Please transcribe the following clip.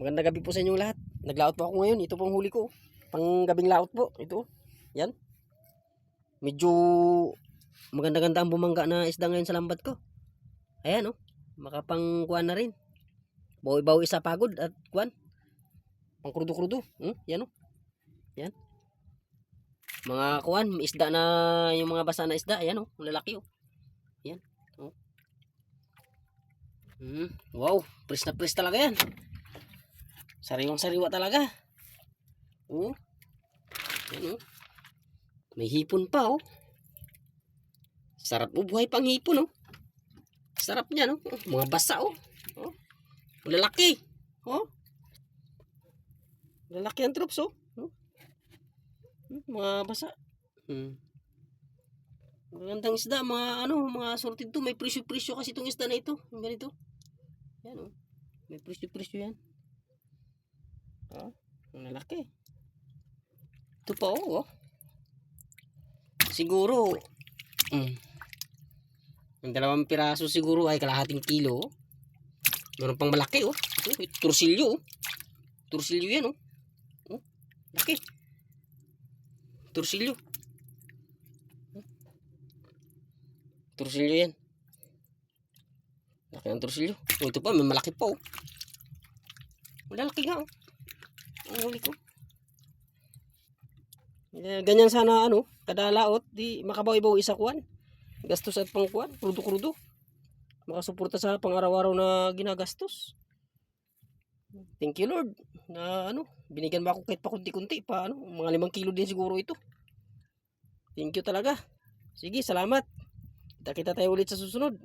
Magandang gabi po sa inyong lahat. Naglaot po ako ngayon. Ito pong huli ko. Pang gabing laot po. Ito. Yan. Medyo maganda-ganda ang bumangga na isda ngayon sa lambat ko. Ayan, oh. Makapangkuan na rin. Bawi-bawi sa pagod at kuan. Pang krudo-krudo. Yan, oh. Yan. Mga kuan, isda na yung mga basa na isda. Ayan, oh. Lalaki, oh. Yan. Oh. Wow. Pres na pres talaga yan. Sariwang-sariwa talaga. Oh. Yan, oh. May hipon pa, oh. Sarap, oh. Buhay pang hipon, oh. Sarap niya, no? Mga basa, oh. Oh. Lalaki. Oh. Lalaki ang troops, oh. Oh. Mga basa. Magandang isda, mga sorted to. May presyo-presyo kasi itong isda na ito. Yung ganito. Yan, oh. May presyo-presyo yan. Oh. Ang lalaki. Ito pa, oh. Siguro, ang 2 piraso siguro ay kalahating kilo. Meron pang malaki, oh. Ito, tursilyo, oh. Tursilyo yan, oh. Oh, laki. Tursilyo. Tursilyo yan. Laki ng tursilyo. Oh, ito pa, may malaki pa, oh. Malalaki nga, oh. Ang huli ko. Ganyan sana, kada laot, di makabaw-ibaw isa kuan. Gastos at pangkuan, krudo-krudo. Makasuporta sa pang-araw-araw na ginagastos. Thank you Lord na binigyan mo ako kahit pa kunti-kunti pa mga 5 kilo din siguro ito. Thank you talaga. Sige, salamat. Kita-kita tayo ulit sa susunod.